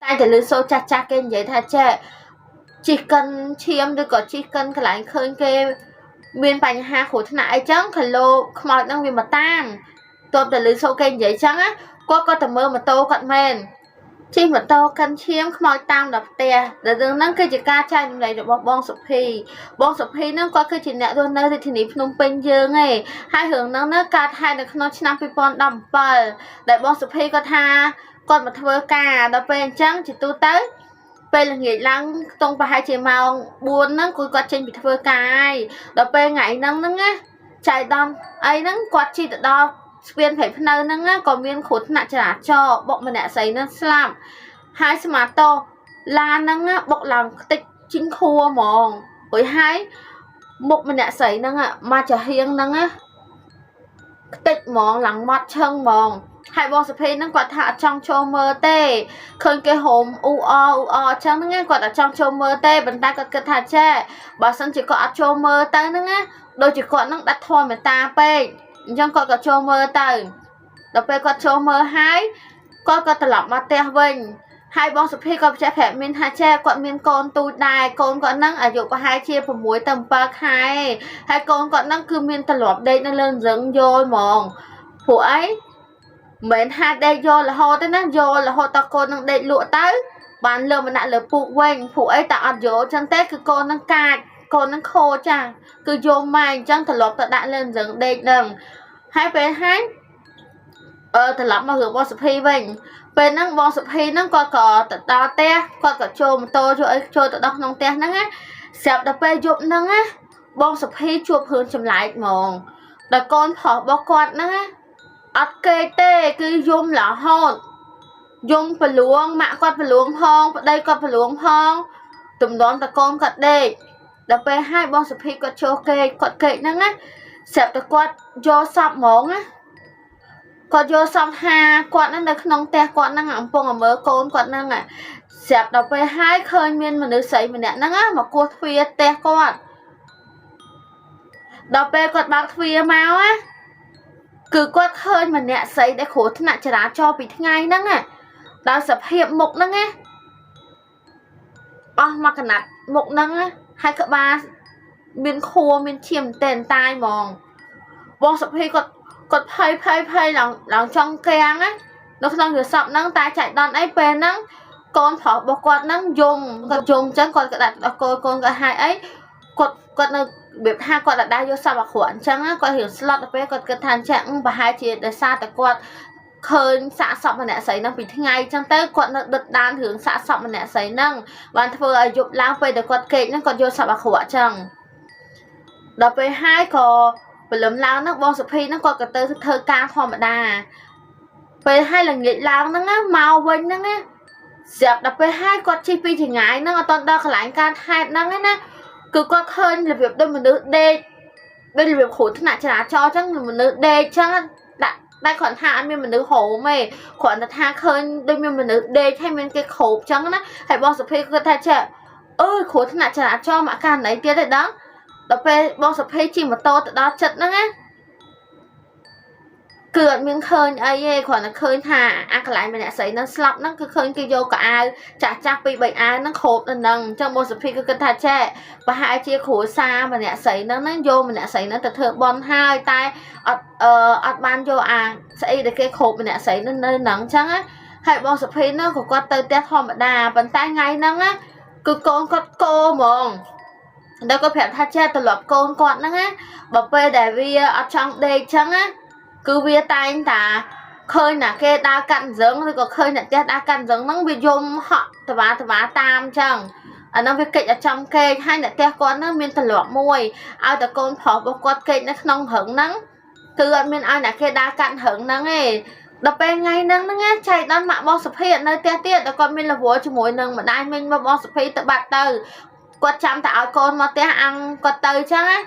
តែទៅលើសូចាស់ចាស់គេនិយាយថាចេះជីកិនឈាមឬក៏ជីកិនកន្លែងឃើញគេមានបញ្ហាគ្រោះថ្នាក់អីចឹងគីឡូខ្មោចហ្នឹងវាមកតាមទើបទៅលើសូគេនិយាយចឹងណាគាត់ក៏ទៅមើលម៉ូតូគាត់មែនជិះម៉ូតូកាន់ឈាមខ្មោចតាមដល់ផ្ទះដែលរឿងហ្នឹងគឺជាការចែករំលែករបស់បងសុភីហ្នឹងគាត់គឺជាអ្នករស់នៅរាជធានីភ្នំពេញយើងឯងហើយរឿងហ្នឹងកើតហេតុនៅក្នុងឆ្នាំ2017ដែលបងសុភីគាត់ថាគាត់មកធ្វើការដល់ពេលអញ្ចឹងជាទូទៅពេលល្ងាចឡើងខ្ទង់ប្រហែលជាម៉ោង4ហ្នឹងគាត់ចេញពីធ្វើការហើយដល់ពេលថ្ងៃហ្នឹងណាចៃដន្យអីហ្នឹងគាត់ជិះទៅដល់ស្ពានព្រៃភ្នៅហ្នឹងក៏មានគ្រោះថ្នាក់ចរាចរណ៍បុកម្នាក់ស្រីហ្នឹងស្លាប់ហើយស្មាតោឡានហ្នឹងបុកឡើងខ្ទេចជីងខួរហ្មងរួចហើយមុខម្នាក់ស្រីហ្នឹងមកចាហៀងហ្នឹងខ្ទេចហ្មងឡើងមាត់ឈឹងហ្មងហើយបងសុភីហ្នឹងគាត់ថាអត់ចង់ចូលមើលទេឃើញគេហូមអ៊ូអអចឹងហ្នឹងគាត់អត់ចង់ចូលមើលទេប៉ុន្តែគាត់គិតថាចេះបើសិនជាគាត់អត់ចូលមើលទៅហ្នឹងណាដូចជាគាត់ហ្នឹងដាច់ធម៌មេត្តាពេកអញ្ចឹងគាត់ក៏ចូលមើលទៅដល់ពេលគាត់ចូលមើលហើយគាត់ក៏ត្រឡប់មកផ្ទះវិញហើយបងសុភីក៏បញ្ជាក់ប្រាប់មានថាចេះគាត់មានកូនទូចដែរកូនគាត់ហ្នឹងអាយុប្រហែលជា6ទៅ7ខែហើយកូនគាត់ហ្នឹងគឺមានត្រឡប់ដេកនៅលើរឹងយល់ហ្មងព្រោះអីមិនថាដេកយល់រហូតទេណាយល់រហូតតកូននឹងដេកលក់ទៅបានលើមកដាក់លើពូកវិញព្រោះអីតែអត់យល់ចឹងទេគឺកូននឹងកាចកូននឹងខូចចាគឺយំម៉ែអញ្ចឹងត្រឡប់ទៅដាក់លើរឹងដេកនឹងហើយពេលហើយត្រឡប់មករឿងបងសុភីវិញពេលហ្នឹងបងសុភីហ្នឹងគាត់ក៏ទៅដល់ផ្ទះគាត់ក៏ចូលម៉ូតូចូលអីចូលទៅដល់ក្នុងផ្ទះហ្នឹងណាស្រាប់ដល់ពេលយប់ហ្នឹងណាបងសុភីជួបរឿងចម្លែកហ្មងដល់កូនប្រុសរបស់គាត់ហ្នឹងណាអត់គេទេគឺយំរហូតយំប្រលួងម៉ាក់គាត់ប្រលួងផងប្តីគាត់ប្រលួងផងទំនំតកូនគាត់ដេកដល់ពេលហើយបងសុភីគាត់ចូលគេគាត់គេហ្នឹងណាស្រាប់តែគាត់យកសពហ្មងណាគាត់យកសពហាគាត់ហ្នឹងនៅក្នុងផ្ទះគាត់ហ្នឹងអំពុងមើលកូនគាត់ហ្នឹងស្រាប់ដល់ពេលហើយឃើញមានមនុស្សស្រីម្នាក់ហ្នឹងមកគោះទ្វារផ្ទះគាត់ដល់ពេលគាត់បើកទ្វារមកណាគឺគាត់ឃើញម្នាក់ស្រីដែលគ្រោះថ្នាក់ចរាចរណ៍ពីថ្ងៃហ្នឹងដល់សភាពមុខហ្នឹងណាអស់មកកណាត់មុខហ្នឹងហើយក្បាលមានខួរមានឈាមតែនតាយហ្មងបងសុភីគាត់ភ័យឡើងចង់កាំងណានៅក្នុងរស័ព្ទហ្នឹងតែចៃដន្យអីពេលហ្នឹងកូនប្រុសរបស់គាត់ហ្នឹងយំគាត់យំអញ្ចឹងគាត់ក៏ដាក់កូនគាត់ហើយអីគាត់នៅរបៀបថាគាត់ដាក់យកសពអាក្រក់អញ្ចឹងគាត់រៀងស្លុតទៅពេលគាត់គិតថាអញ្ចឹងប្រហែលជាដោយសារតែគាត់ឃើញសាកសពម្នាក់ស្រីហ្នឹងពីថ្ងៃអញ្ចឹងទៅគាត់នៅដិតដានរឿងសាកសពម្នាក់ស្រីហ្នឹងបានធ្វើឲ្យយប់ឡើងពេលដែលគាត់គេកហ្នឹងគាត់យកសពអាក្រក់អញ្ចឹងដល់ពេលហើយក៏ព្រលឹមឡើងហ្នឹងបងសុភីហ្នឹងគាត់ក៏ទៅធ្វើការធម្មតាពេលហើយល្ងាចឡើងហ្នឹងមកវិញហ្នឹងណាស្រាប់ដល់ពេលហើយគាត់ជិះពីចងាយហ្នឹងអត់ដល់កន្លែងការហេតុហ្នឹងណាគឺគាត់ឃើញរបៀបដូចមនុស្សដេកដូចរបៀបគ្រោះថ្នាក់ចរាចរណ៍អញ្ចឹងមនុស្សដេកអញ្ចឹងដាក់តែគ្រាន់ថាអត់មានមនុស្សហូមទេគ្រាន់តែថាឃើញដូចមានមនុស្សដេកហើយមានគេខោបអញ្ចឹងណាហើយបងសុភីគាត់ថាចេះអើយគ្រោះថ្នាក់ចរាចរណ៍មកកាលណីទៀតទេដល់ពេលបងសុភីជិះម៉ូតូទៅដល់ចិត្តហ្នឹងណាគឺអត់មានឃើញអីទេគ្រាន់តែឃើញថាអាកន្លែងម្នាក់ស្រីហ្នឹងស្លាប់ហ្នឹងគឺឃើញគេយកកៅអៅចាស់ពី3អាវហ្នឹងខូបនៅហ្នឹងអញ្ចឹងបងសុភីគឺគិតថាចេះប្រហែលជាគ្រួសារម្នាក់ស្រីហ្នឹងយកម្នាក់ស្រីហ្នឹងទៅធ្វើបន់ហើយតែអត់បានយកអាស្អីដែលគេខូបម្នាក់ស្រីហ្នឹងនៅហ្នឹងអញ្ចឹងណាហើយបងសុភីហ្នឹងក៏គាត់ទៅផ្ទះធម្មតាប៉ុន្តែថ្ងៃហ្នឹងណាគឺកូនគាត់កោហ្មងដល់គាត់ប្រាប់ថាចេះត្រឡប់កូនគាត់ហ្នឹងណាបើពេលដែលវាអត់ចង់ដេកអញ្ចឹងណាគឺវាតែងតាឃើញណាគេដើរកាត់រឹងឬក៏ឃើញអ្នកផ្ទះដើរកាត់រឹងហ្នឹងវាយំហក់តវ៉ាតាមអញ្ចឹងអាហ្នឹងវាកិច្ចឲ្យចំគេហើយអ្នកផ្ទះគាត់ហ្នឹងមានទម្លាប់មួយឲ្យតែកូនប្រុសរបស់គាត់កិច្ចនៅក្នុងរឹងហ្នឹងគឺអត់មានឲ្យអ្នកគេដើរកាត់រឹងហ្នឹងទេដល់ពេលថ្ងៃហ្នឹងចៃដន្យម៉ាក់បងសុភីនៅផ្ទះទៀតដល់គាត់មានរវល់ជាមួយនឹងម្ដាយមិញមកបងសុភីទៅបាត់ទៅគាត់ចាំតែឲ្យកូនមកផ្ទះអាំងគាត់ទៅអញ្ចឹងណា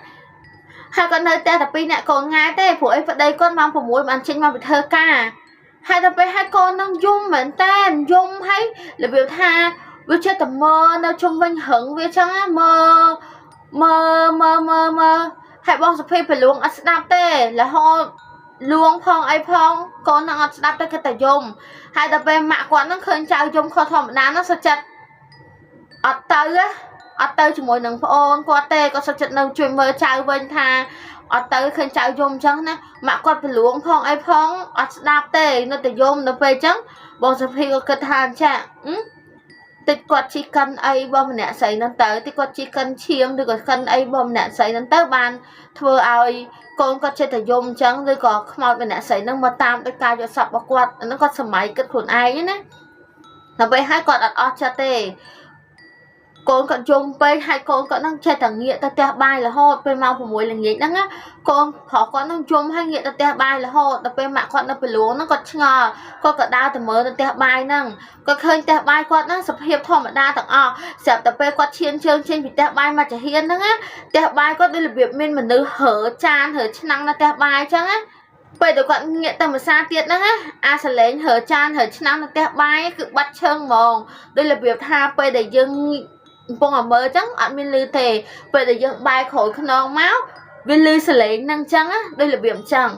ហើយគាត់នៅផ្ទះតែ2នាក់កូនងាយទេព្រោះអីប្តីគាត់ម៉ោង6បានចេញមកពីធ្វើការហើយដល់ពេលហើយកូននឹងយំមែនតែនយំហើយរបៀបថាវាចេះតែមើលនៅជុំវិញរឹងវាអញ្ចឹងមើលហើយបងសុភីប្រលួងអត់ស្ដាប់ទេរហូត luông phong ai phong con nó ngọt đáp tới cái tờ dùm hai tập về mạ quán nó khơi chào dùm kho thòm đá nó sao chật ở tới chỉ mỗi nâng ôn qua tê có sao chật nâng truyền mơ chào bên thà ở tới khơi chào dùm chẳng nè mạ quán phải luông phong ai phong ở đáp tê nó tờ dùm nó về chẳng bọn sắp hi có kết hàn chạ tích quạt chỉ cần ai bom nè xây nó tới tích quạt chỉ cần chiêm được còn cần ai bom nè xây nó tới bàn thưa ai con có chơi thể dùng chẳng rồi có màu bên nè xây nó mà tam tới cao cho sập bọc quạt nó có sầm máy kết khuẩn ai nhé là vậy hai quạt ở cho tê con còn chung bên hai con có năng chơi thằng nghĩa ta tea bài là hot bên mau của muối là nghĩa đó á con họ có năng chung hay nghĩa ta tea bài là hot tập bên mạng con nó phải lúa nó còn ngờ con có đau từ mới ta tea bài năng có khơi tea bài con nó sập hiệp thò mà đa thằng sẹp tập bên con chiên chương trên bị tea bài mà chả hiên đó á tea bài con đây là việc mình mà nữ hở chan hở năng là tea bài chăng á bây giờ con nghĩa tầm xa tiết đó á sẽ lấy hở chan hở năng là tea bài cứ bắt chân mòn đây là việc tha bây để dưng phong ở mơ trắng anh mình lưu thề về để dựng bài khỏi non máu viên lưu sẽ lấy năng trắng á đây là điểm chẳng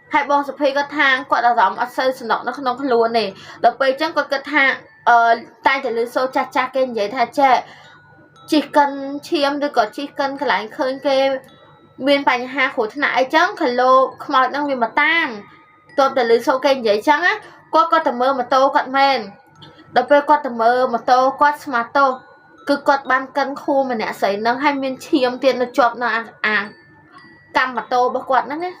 hai bọn sập có thang quả đào giỏng ở sơ sườn nó không luôn này đợt bây trắng có cái thang tay thì lưu sâu chặt chặt cái vậy tha trẻ chỉ cần chiêm được có chỉ cần cái lại khơi cái miền bành hà khổ thế này trắng khởi lô không ai đang vì mà tam tôi để lưu sâu cái vậy trắng á có tầm mơ mà tô cận men đợt bây có tầm mơ mà tô có smart tô cứ quạt ban cân khu mà nè sấy nó hay miên chiêm tiền nó chọp nó cầm mà tô bao quạt nó nghe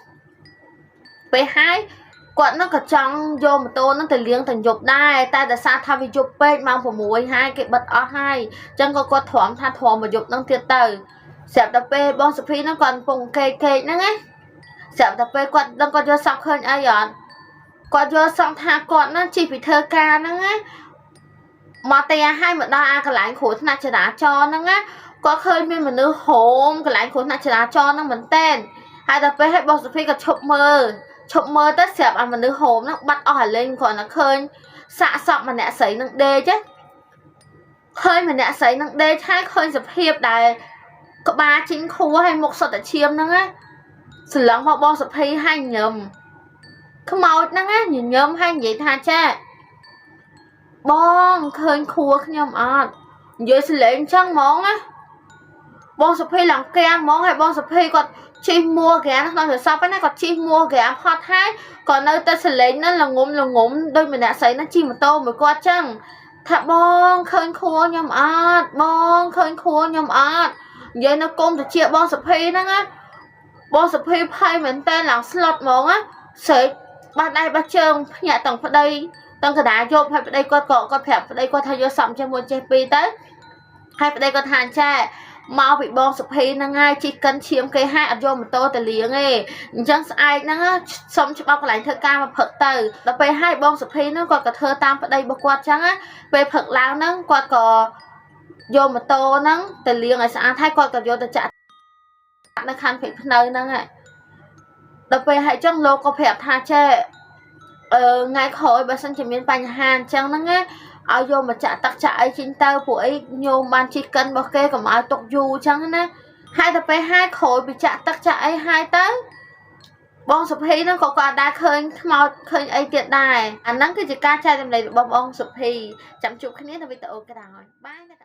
với hai quạt nó cả trong vô mà tô nó thành liếng thành dục đai ta đã xa tham vì dục bên mang của muối hai cái bật ở hai chân có quạt thoáng tha thoáng mà dục nó tiệt từ sẹp tập bê bon sập phi nó còn vùng kê kê nó nghe sẹp tập bê quạt nó còn vô sọc hơn ai dọn quạt vô sọc tha quạt nó chỉ vì thơ ca nó nghe mà tay hai mà đa cái lạnh khổ nó chỉ đã cho nó á có khơi mình mà nữ hồn cái lạnh khổ nó chỉ đã cho nó mình tên hai tập với hai bao giờ phi cả chụp mơ tất sẹp mà nữ hồn nó bắt ở lên còn nó khơi xạ sọc mà nè sấy nó đê chứ khơi mà nè sấy nó đê hai khơi dập hiệp đài có ba chính khu hay một sọt chiêm nó á sự lắng vào bao giờ phi hai nhầm không màu nó á nhìn nhầm hai vậy tha cha bong khơi khua nhom dưới sẽ lên trăng món á bong sập hay làm kem món hay bong sập hay còn chi mua ghé nó rồi sao cái này còn chi mua ghé hot hai còn nơi ta sẽ lên nó là ngủm đôi mình đã thấy nó chi một tô mới qua chăng thà bong khơi khua nhom bong khơi khua nhom dưới nó công từ chia bong sập hay đó á bong sập hay mình tên là slot món á sẽ ban đây ba trường nhà tổng ở đây tông cái đá vô phải đây có phẹp đây có thay vô sắm cho muốn chơi pi tới hay đây có than cha mau bị bong sụp hi nó ngay chỉ cần chiếm cái hai ở vô một tô từ liếng ấy chẳng ai nó xong cho bao cái thơ ca mà phật từ là về hai bong sụp hi nó còn cả thơ tam ở đây bao quạt trắng á về phật lao nó qua có vô một tô nó từ liếng ấy sẽ thay qua cả vô từ chặt nó khăn phải nơi nó ngay là về hai trong lô có phẹp tha cha ngày khỏi bà sân chỉ miền bành hàn chẳng nó nghe ao vô mà trả tắc chạy trên tao của ấy nhiều ban chỉ cần bao kê còn ai tục dù chẳng nè hai tập về hai khỏi bị trả tắc chạy hai tới bong sụp hi nó có đa khơi màu khơi ấy tiệt đài nắng cái gì ca trai trong này bong sụp hi chậm chụp cái này là bị tự cái đài bye